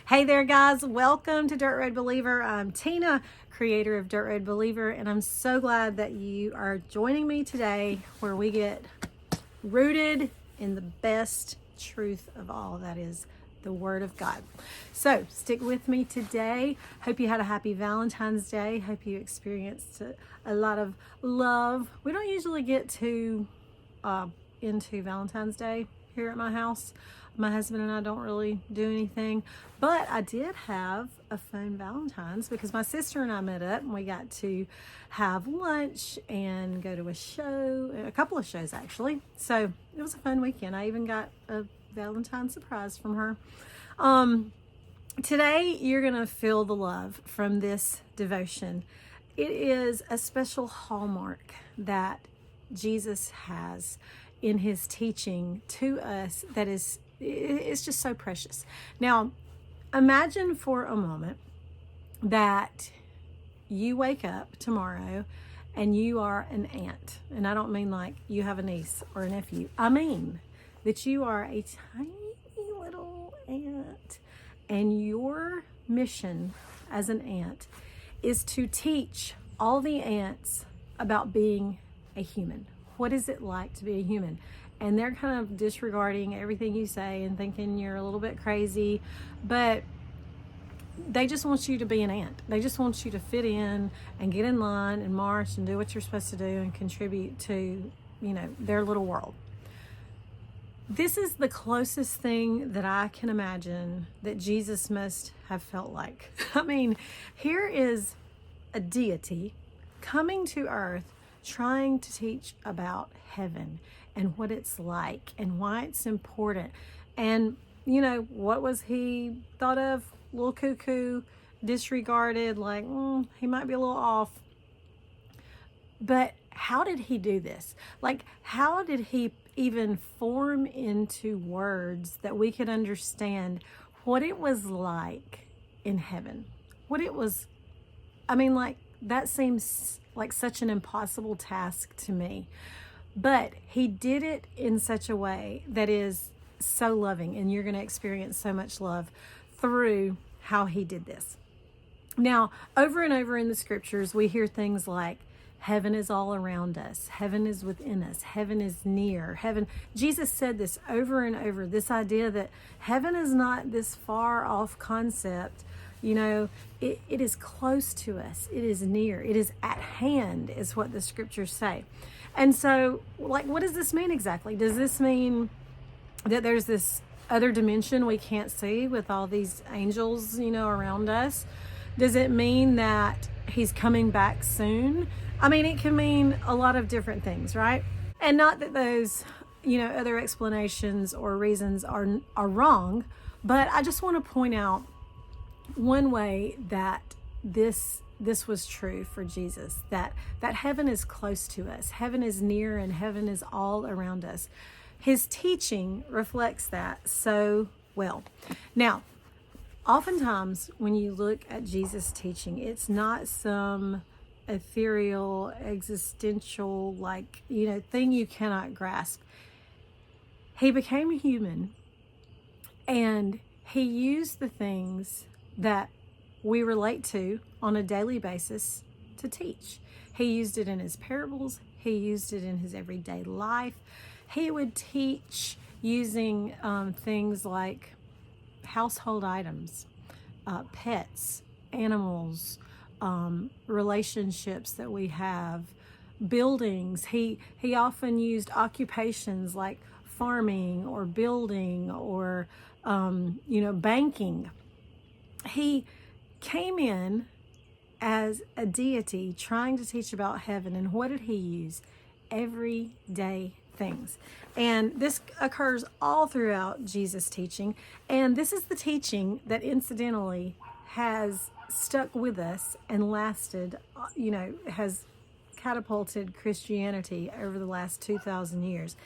Hey there, guys. Welcome to Dirt Road Believer. I'm Tina, creator of Dirt Road Believer, and I'm so glad that you are joining me today where we get rooted in the best truth of all, that is the Word of God. So stick with me today. Hope you had a happy Valentine's Day. Hope you experienced a lot of love. We don't usually get to into Valentine's Day here at my house. My husband and I don't really do anything, but I did have a fun Valentine's because my sister and I met up and we got to have lunch and go to a couple of shows actually. So it was a fun weekend. I even got a Valentine's surprise from her. Today you're gonna feel the love from this devotion. It is a special hallmark that Jesus has in his teaching to us that it's just so precious. Now, imagine for a moment that you wake up tomorrow and you are an aunt. And I don't mean like you have a niece or a nephew. I mean that you are a tiny little aunt, and your mission as an aunt is to teach all the aunts about being a human. What is it like to be a human? And they're kind of disregarding everything you say and thinking you're a little bit crazy, but they just want you to be an ant. They just want you to fit in and get in line and march and do what you're supposed to do and contribute to, their little world. This is the closest thing that I can imagine that Jesus must have felt like. I mean, here is a deity coming to earth trying to teach about heaven and what it's like and why it's important. And, what was he thought of? Little cuckoo, disregarded, like, he might be a little off. But how did he do this? Like, how did he even form into words that we could understand what it was like in heaven? What it was, that seems like such an impossible task to me. But he did it in such a way that is so loving, and you're going to experience so much love through how he did this. Now, over and over in the scriptures, we hear things like, heaven is all around us. Heaven is within us. Heaven is near. Heaven. Jesus said this over and over, this idea that heaven is not this far off concept. It is close to us. It is near. It is at hand, is what the scriptures say. And so, what does this mean exactly? Does this mean that there's this other dimension we can't see with all these angels, around us? Does it mean that he's coming back soon? It can mean a lot of different things, right? And not that those, other explanations or reasons are wrong, but I just want to point out one way that this was true for Jesus, that heaven is close to us, heaven is near, and heaven is all around us. His teaching reflects that so well. Now, oftentimes when you look at Jesus' teaching, it's not some ethereal, existential, thing you cannot grasp. He became a human, and he used the things that we relate to on a daily basis to teach. He used it in his parables. He used it in his everyday life. He would teach using things like household items, pets, animals, relationships that we have, buildings. He often used occupations like farming or building or banking. He came in as a deity trying to teach about heaven. And what did he use? Everyday things. And this occurs all throughout Jesus' teaching. And this is the teaching that incidentally has stuck with us and lasted, has catapulted Christianity over the last 2,000 years.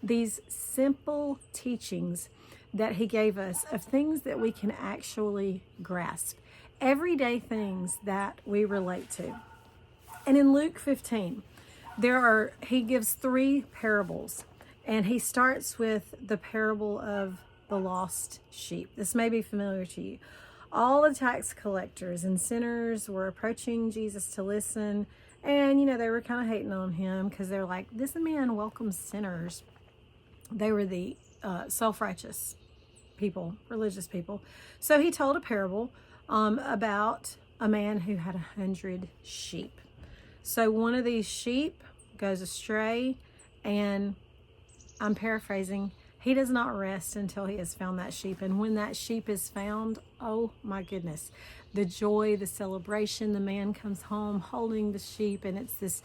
These simple teachings that he gave us of things that we can actually grasp, everyday things that we relate to. And in Luke 15, he gives 3 parables, and he starts with the parable of the lost sheep. This may be familiar to you. all the tax collectors and sinners were approaching Jesus to listen. And, they were kind of hating on him because they're like, this man welcomes sinners. They were the self-righteous people, religious people. So he told a parable about a man who had 100 sheep. So one of these sheep goes astray, and I'm paraphrasing, he does not rest until he has found that sheep. And when that sheep is found, oh my goodness, the joy, the celebration, the man comes home holding the sheep, and it's this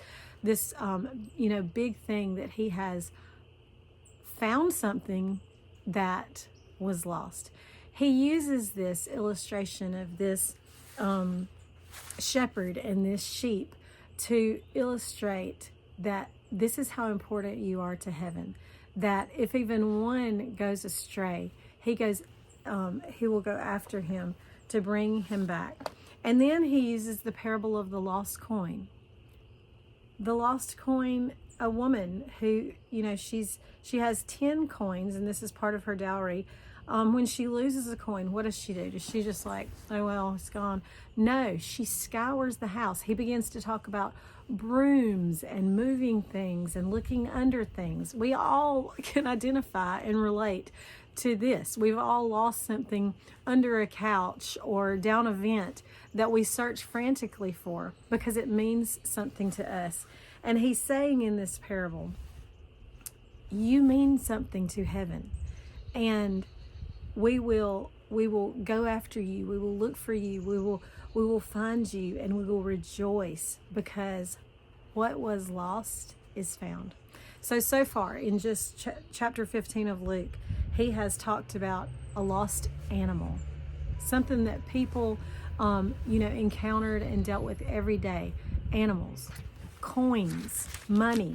big thing that he has found something that was lost. He uses this illustration of this shepherd and this sheep to illustrate that this is how important you are to heaven. That if even one goes astray, he will go after him to bring him back. And then he uses the parable of the lost coin. The lost coin, a woman who, she has 10 coins, and this is part of her dowry. When she loses a coin, what does she do? Does she just like, oh, well, it's gone? No, she scours the house. He begins to talk about brooms and moving things and looking under things. We all can identify and relate to this. We've all lost something under a couch or down a vent that we search frantically for because it means something to us. And he's saying in this parable, you mean something to heaven, and we will go after you. We will look for you. We will find you, and we will rejoice because what was lost is found. So far in just chapter 15 of Luke, he has talked about a lost animal, something that people, encountered and dealt with every day. Animals, coins, money.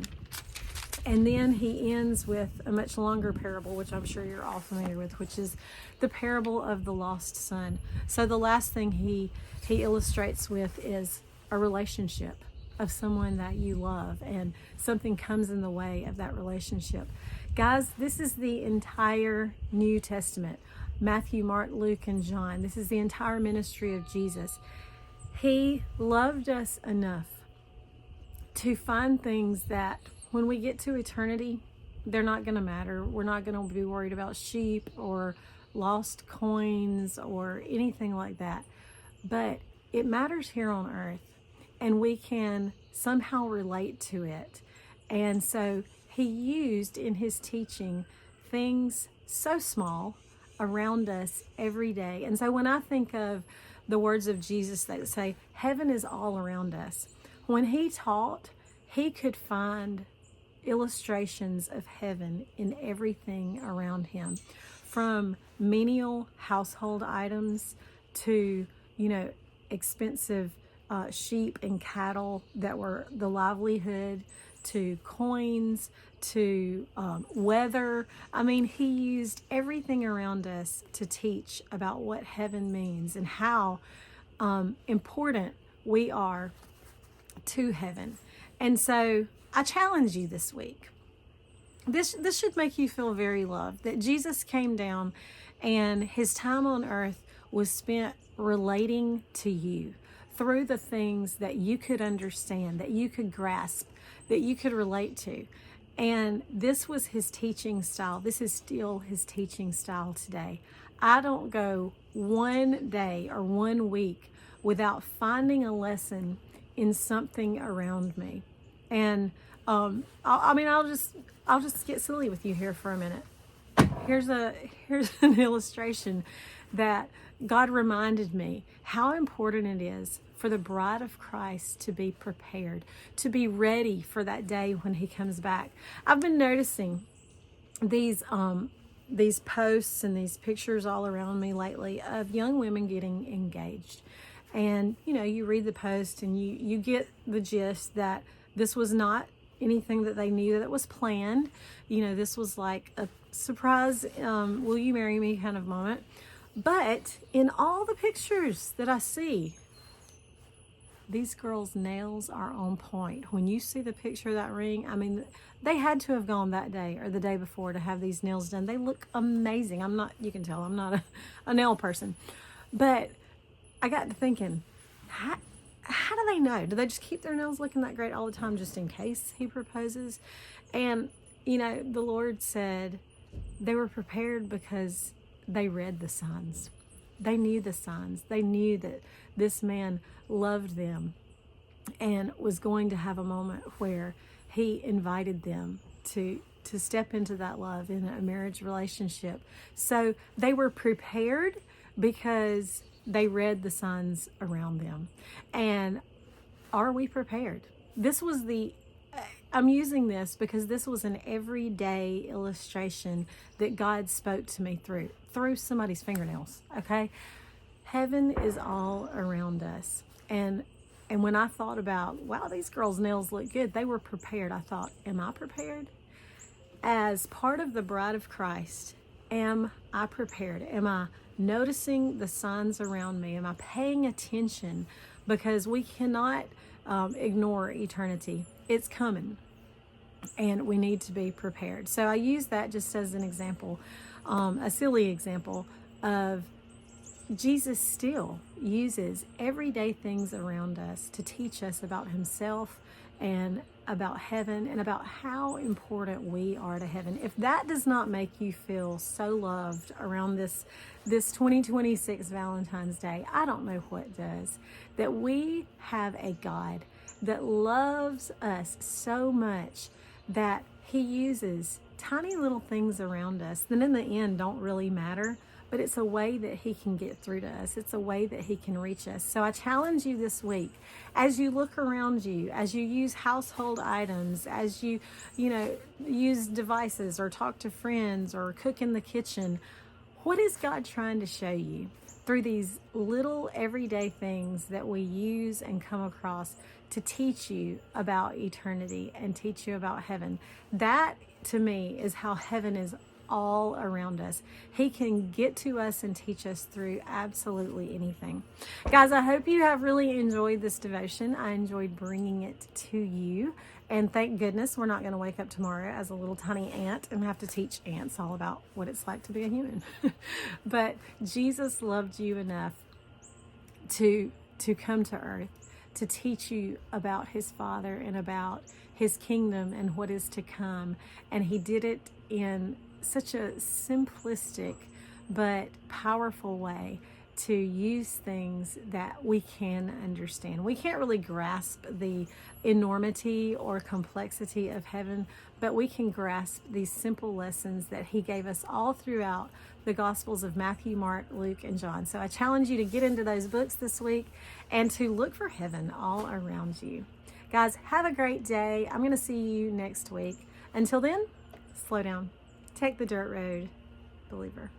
And then he ends with a much longer parable, which I'm sure you're all familiar with, which is the parable of the lost son. So the last thing he illustrates with is a relationship of someone that you love, and something comes in the way of that relationship. Guys, this is the entire New Testament. Matthew, Mark, Luke, and John. This is the entire ministry of Jesus. He loved us enough to find things that when we get to eternity, they're not going to matter. We're not going to be worried about sheep or lost coins or anything like that. But it matters here on earth, and we can somehow relate to it. And so he used in his teaching things so small around us every day. And so when I think of the words of Jesus that say, heaven is all around us, when he taught, he could find illustrations of heaven in everything around him, from menial household items to, expensive sheep and cattle that were the livelihood, to coins, to weather. I mean, he used everything around us to teach about what heaven means and how important we are to heaven. And so I challenge you this week. This should make you feel very loved, that Jesus came down and his time on earth was spent relating to you through the things that you could understand, that you could grasp, that you could relate to. And this was his teaching style. This is still his teaching style today. I don't go one day or 1 week without finding a lesson in something around me. And I'll just get silly with you here for a minute. Here's an illustration that God reminded me how important it is for the bride of Christ to be prepared, to be ready for that day when he comes back. I've been noticing these posts and these pictures all around me lately of young women getting engaged. And, you read the post and you get the gist that this was not anything that they knew that was planned. This was like a surprise, will you marry me kind of moment. But in all the pictures that I see, these girls' nails are on point. When you see the picture of that ring, I mean, they had to have gone that day or the day before to have these nails done. They look amazing. You can tell I'm not a nail person. But I got to thinking, how do they know? Do they just keep their nails looking that great all the time just in case he proposes? And, the Lord said they were prepared because they read the signs. They knew the signs. They knew that this man loved them and was going to have a moment where he invited them to step into that love in a marriage relationship. So they were prepared because they read the signs around them. And are we prepared? I'm using this because this was an everyday illustration that God spoke to me through somebody's fingernails, okay? Heaven is all around us. And when I thought about, wow, these girls' nails look good, they were prepared. I thought, am I prepared? As part of the bride of Christ, am I prepared? Am I noticing the signs around me? Am I paying attention? Because we cannot ignore eternity. It's coming, and we need to be prepared. So I use that just as an example, a silly example of Jesus still uses everyday things around us to teach us about himself and about heaven and about how important we are to heaven. If that does not make you feel so loved around this 2026 Valentine's Day, I don't know what does. That we have a God that loves us so much that he uses tiny little things around us that in the end don't really matter, but it's a way that he can get through to us. It's a way that he can reach us. So I challenge you this week, as you look around you, as you use household items, as you use devices or talk to friends or cook in the kitchen, what is God trying to show you through these little everyday things that we use and come across to teach you about eternity and teach you about heaven? That, to me, is how heaven is all around us. He can get to us and teach us through absolutely anything. Guys, I hope you have really enjoyed this devotion. I enjoyed bringing it to you. And thank goodness we're not going to wake up tomorrow as a little tiny ant and have to teach ants all about what it's like to be a human. But Jesus loved you enough to come to earth, to teach you about his Father and about his kingdom and what is to come. And he did it in such a simplistic but powerful way to use things that we can understand. We can't really grasp the enormity or complexity of heaven, but we can grasp these simple lessons that he gave us all throughout the Gospels of Matthew, Mark, Luke, and John. So I challenge you to get into those books this week and to look for heaven all around you. Guys, have a great day. I'm going to see you next week. Until then, slow down. Take the dirt road, believer.